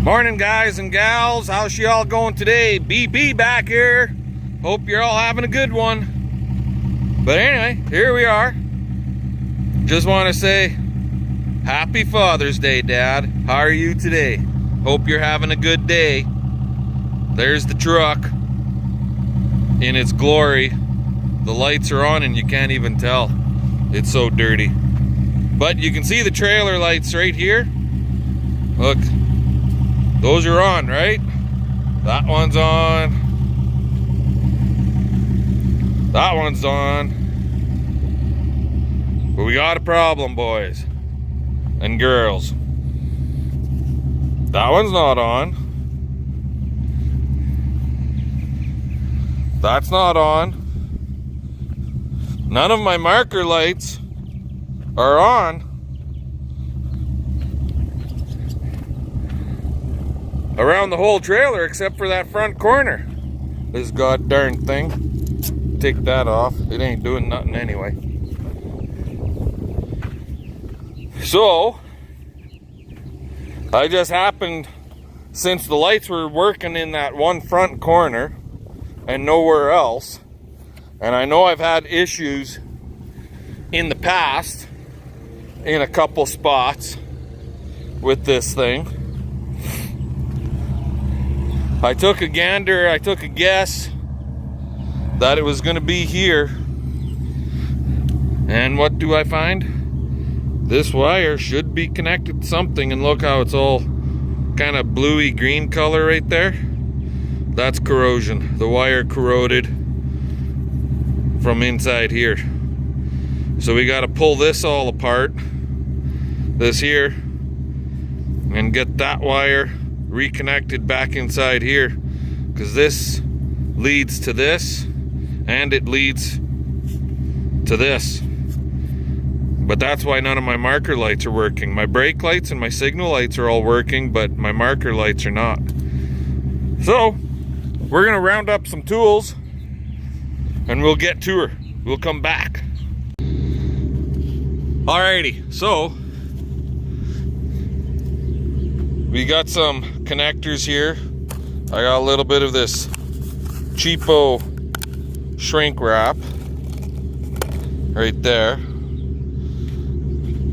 Morning, guys and gals. How's y'all going today? BP back here. Hope you're all having a good one. But anyway, here we are. Just want to say happy Father's Day, Dad. How are you today? Hope you're having a good day. There's the truck in its glory. The lights are on and you can't even tell. It's so dirty. But you can see the trailer lights right here. Look. Those are on, right? That one's on. That one's on. But we got a problem, boys and girls. That one's not on. That's not on. None of my marker lights are on. Around the whole trailer except for that front corner. This god darn thing. Take that off. It ain't doing nothing anyway. So I just happened, since the lights were working in that one front corner and nowhere else, and I know I've had issues in the past in a couple spots with this thing. I took a gander, I took a guess that it was going to be here. And what do I find? This wire should be connected to something, and look how it's all kind of bluey green color right there. That's corrosion. The wire corroded from inside here. So we got to pull this all apart, this here, and get that wire reconnected back inside here, because this leads to this and it leads to this. But that's why none of my marker lights are working. My brake lights and my signal lights are all working, but my marker lights are not. So we're gonna round up some tools and we'll get to her. We'll come back. Alrighty, so we got some connectors here. I got a little bit of this cheapo shrink wrap right there.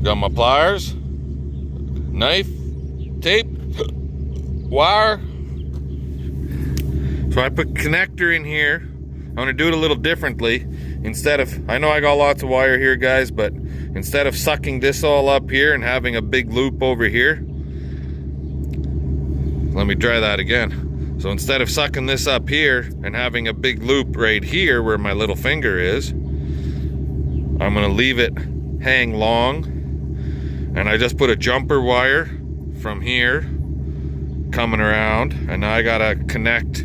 Got my pliers, knife, tape, wire. So I put connector in here. I'm gonna do it a little differently. Instead of, I know I got lots of wire here, guys, but instead of sucking this all up here and having a big loop over here, let me try that again. So instead of sucking this up here and having a big loop right here where my little finger is, I'm gonna leave it hang long, and I just put a jumper wire from here coming around, and now I gotta connect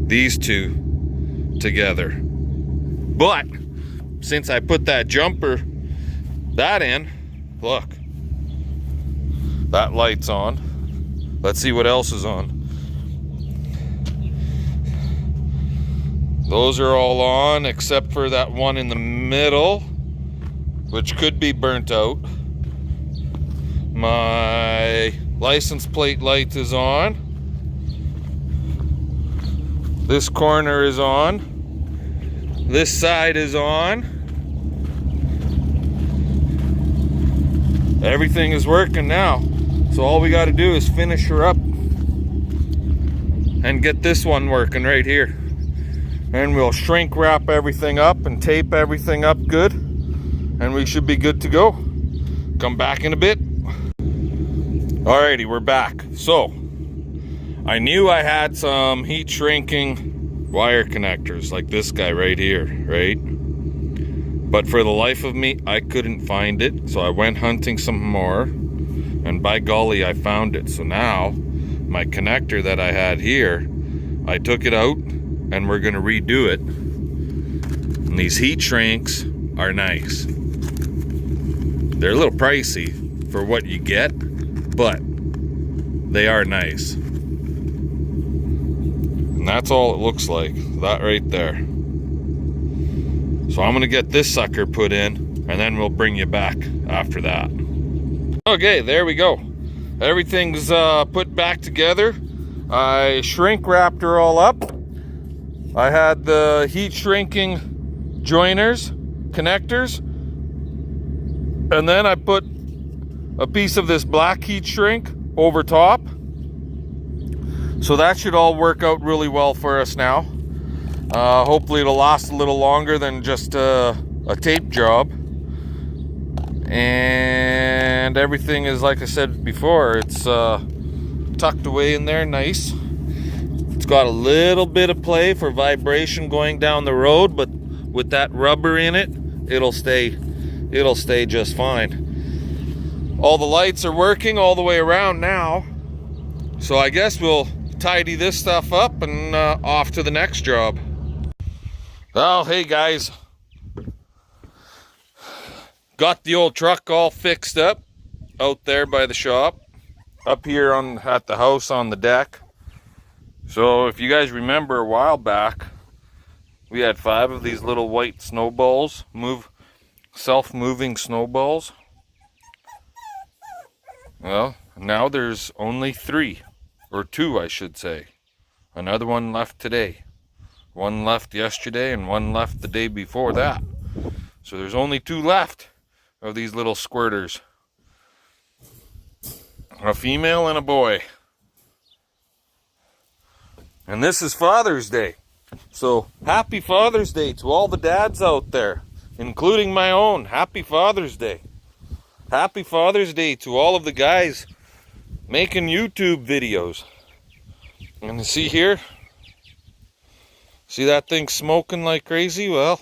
these two together. But since I put that jumper, that in, look, that light's on. Let's see what else is on. Those are all on except for that one in the middle, which could be burnt out. My license plate light is on. This corner is on. This side is on. Everything is working now. So all we got to do is finish her up and get this one working right here. And we'll shrink wrap everything up and tape everything up good, and we should be good to go. Come back in a bit. Alrighty, we're back. So I knew I had some heat shrinking wire connectors like this guy right here, right? But for the life of me, I couldn't find it. So I went hunting some more. And by golly, I found it. So now, my connector that I had here, I took it out, and we're gonna redo it. And these heat shrinks are nice. They're a little pricey for what you get, but they are nice. And that's all it looks like, that right there. So I'm gonna get this sucker put in, and then we'll bring you back after that. Okay, there we go. Everything's put back together. I shrink wrapped her all up. I had the heat shrinking joiners, connectors, and then I put a piece of this black heat shrink over top. So that should all work out really well for us now. Hopefully it'll last a little longer than just a tape job. And everything is, like I said before, it's tucked away in there nice. It's got a little bit of play for vibration going down the road, but with that rubber in it, it'll stay just fine. All the lights are working all the way around now. So I guess we'll tidy this stuff up and off to the next job. Well, hey guys. Got the old truck all fixed up out there by the shop. Up here at the house on the deck. So if you guys remember a while back, we had 5 of these little white snowballs, self-moving snowballs. Well, now there's only 3, or 2 I should say. Another one left today. One left yesterday and one left the day before that. So there's only 2 left of these little squirters. A female and a boy. And this is Father's Day. So happy Father's Day to all the dads out there, including my own. Happy Father's Day. Happy Father's Day to all of the guys making YouTube videos. And see here? See that thing smoking like crazy? Well,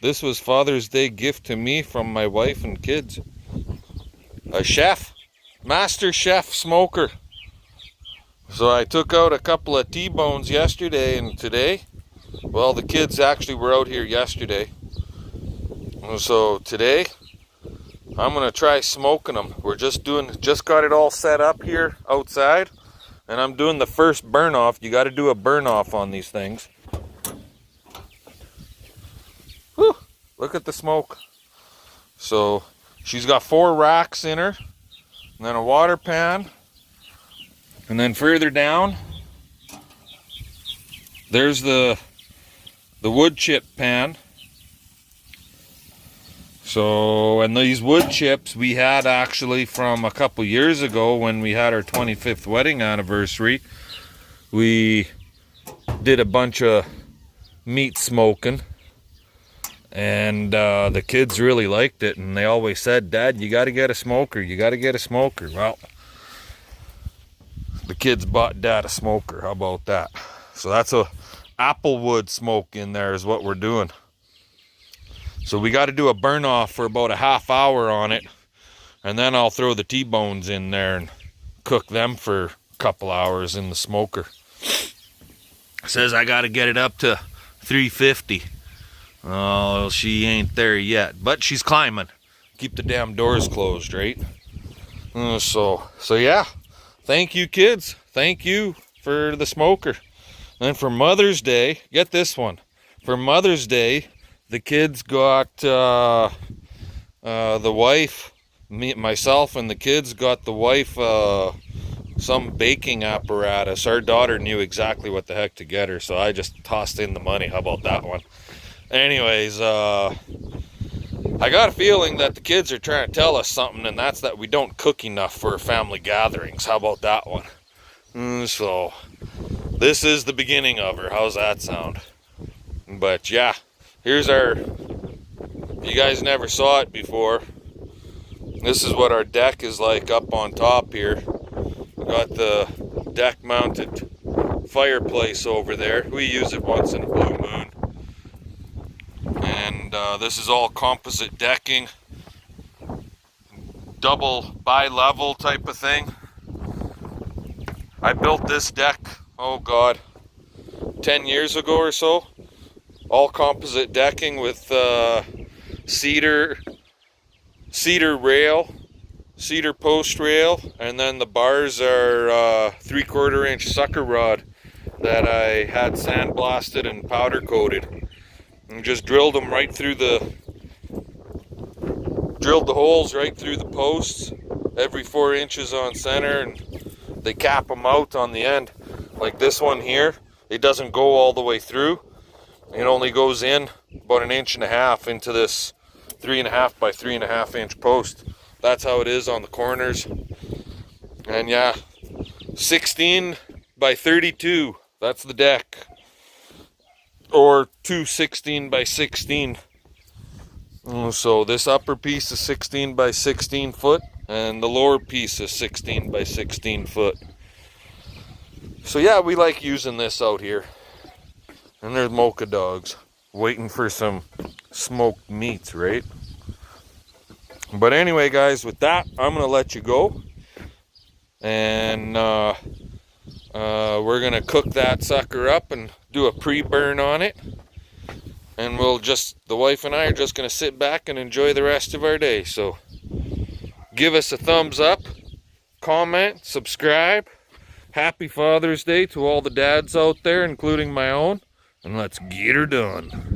this was Father's Day gift to me from my wife and kids. A chef. Master chef smoker. So I took out a couple of T-bones yesterday and today. Well, the kids actually were out here yesterday. So today, I'm gonna try smoking them. We're just got it all set up here outside, and I'm doing the first burn off. You got to do a burn off on these things. Whew, look at the smoke. So she's got 4 racks in her, and then a water pan. And then further down, there's the wood chip pan. So, and these wood chips we had actually from a couple years ago when we had our 25th wedding anniversary. We did a bunch of meat smoking, and the kids really liked it, and they always said, "Dad, you got to get a smoker. You got to get a smoker." Well, the kids bought Dad a smoker. How about that? So that's a applewood smoke in there is what we're doing. So we got to do a burn off for about a half hour on it, and then I'll throw the T-bones in there and cook them for a couple hours in the smoker. It says I got to get it up to 350. Oh, she ain't there yet, but she's climbing. Keep the damn doors closed, right? So yeah. Thank you, kids. Thank you for the smoker. And for Mother's Day, get this one. For Mother's Day, the kids got the wife, myself and the kids got the wife some baking apparatus. Our daughter knew exactly what the heck to get her, so I just tossed in the money. How about that one? Anyways, I got a feeling that the kids are trying to tell us something, and that's that we don't cook enough for family gatherings. How about that one? So, this is the beginning of her. How's that sound? But yeah, here's our, you guys never saw it before. This is what our deck is like up on top here. We got the deck mounted fireplace over there. We use it once in a blue moon. And this is all composite decking, double bi-level type of thing. I built this deck, oh god, 10 years ago or so. All composite decking with cedar rail, cedar post rail, and then the bars are 3/4 inch sucker rod that I had sandblasted and powder coated. And just drilled them right through drilled the holes right through the posts every 4 inches on center, and they cap them out on the end. Like this one here, it doesn't go all the way through. It only goes in about 1.5 inches into this 3.5 by 3.5 inch post. That's how it is on the corners. And yeah, 16 by 32, that's the deck. Or 2 16 by 16. So this upper piece is 16 by 16 foot, and the lower piece is 16 by 16 foot. So yeah, we like using this out here. And there's Mocha dogs waiting for some smoked meats, right? But anyway, guys, with that, I'm gonna let you go, and we're gonna cook that sucker up and do a pre-burn on it. And the wife and I are just gonna sit back and enjoy the rest of our day. So give us a thumbs up, comment, subscribe. Happy Father's Day to all the dads out there, including my own. And let's get her done.